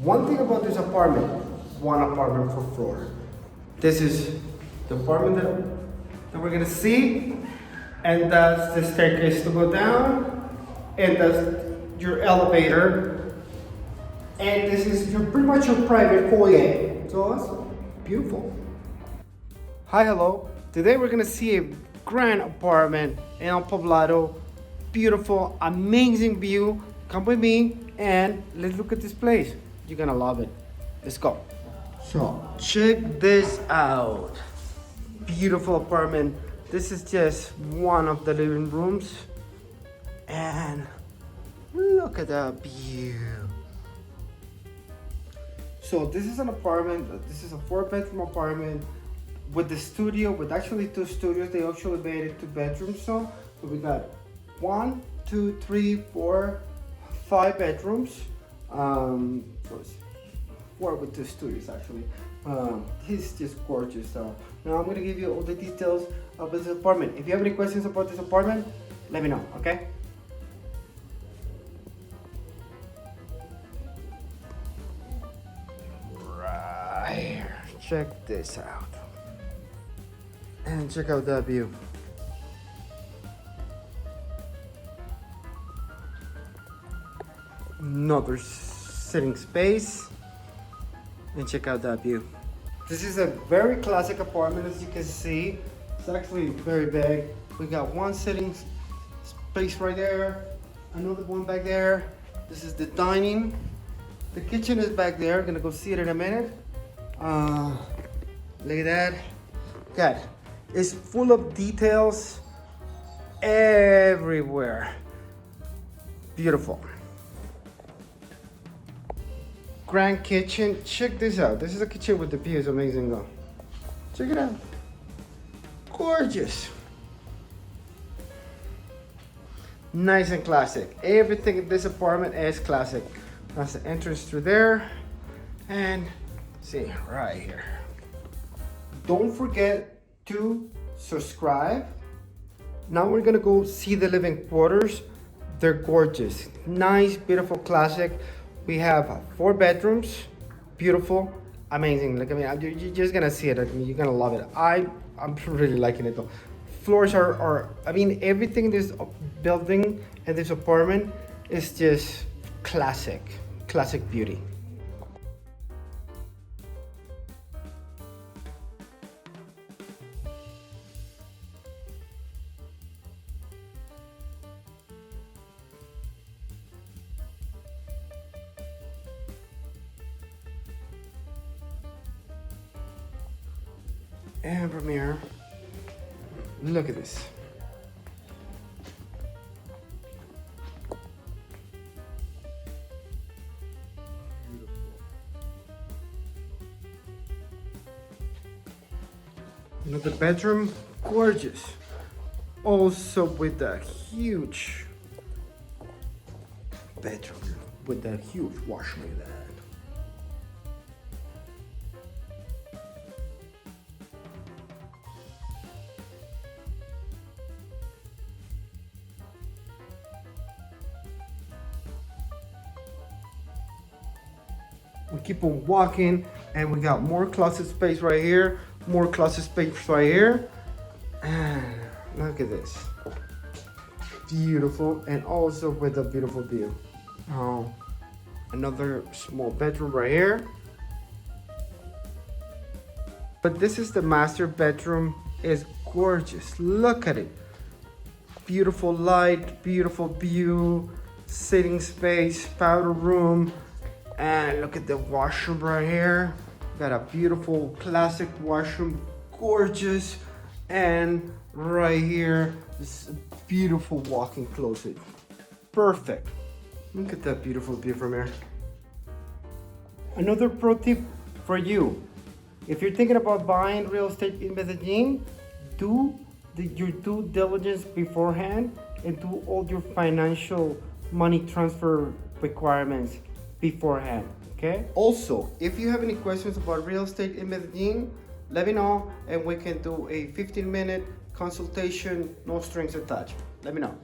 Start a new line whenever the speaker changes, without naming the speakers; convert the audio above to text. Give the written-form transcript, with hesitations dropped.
One thing about this apartment, one apartment per floor. This is the apartment that we're gonna see, and that's the staircase to go down, and that's your elevator, and this is pretty much your private foyer. So it's beautiful. Hi, hello. Today we're gonna see a grand apartment in El Poblado. Beautiful, amazing view. Come with me and let's look at this place. You're gonna love it. Let's go. So check this out. Beautiful apartment. This is just one of the living rooms. And look at that view. So this is an apartment. This is a 4-bedroom apartment with the studio, with actually 2 studios. They actually made it 2 bedrooms. So we got 1, 2, 3, 4, 5 bedrooms. So it's 4 with 2 studios actually. He's just gorgeous though. Now I'm gonna give you all the details of this apartment. If you have any questions about this apartment, let me know, okay? Right here. Check this out. And check out that view. Another sitting space, and check out that view. This is a very classic apartment, as you can see. It's actually very big. We got one sitting space right there, another one back there. This is the dining. The kitchen is back there. Gonna go see it in a minute. Look at that. God, it's full of details everywhere. Beautiful. Grand kitchen. Check this out. This is a kitchen with the view. Is amazing though. Check it out. Gorgeous. Nice and classic. Everything in this apartment is classic. That's the entrance through there. And see right here. Don't forget to subscribe. Now we're gonna go see the living quarters. They're gorgeous. Nice, beautiful, classic. We have 4 bedrooms, beautiful, amazing. Like, I mean, you're just gonna see it. I mean, you're gonna love it. I'm really liking it though. Floors are I mean, everything in this building and this apartment is just classic beauty. And Premiere, look at this. Beautiful. Another bedroom, gorgeous. Also with a huge bedroom, with that huge washroom like that. We keep on walking and we got more closet space right here, more closet space right here. And look at this. Beautiful, and also with a beautiful view. Oh, another small bedroom right here. But this is the master bedroom. It's gorgeous. Look at it. Beautiful light, beautiful view, sitting space, powder room. And look at the washroom right here. Got a beautiful classic washroom, gorgeous. And right here, this beautiful walk-in closet. Perfect. Look at that beautiful view from here. Another pro tip for you. If you're thinking about buying real estate in Medellin, do your due diligence beforehand and do all your financial money transfer requirements beforehand, okay? Also, if you have any questions about real estate in Medellin, let me know and we can do a 15-minute consultation, no strings attached. Let me know.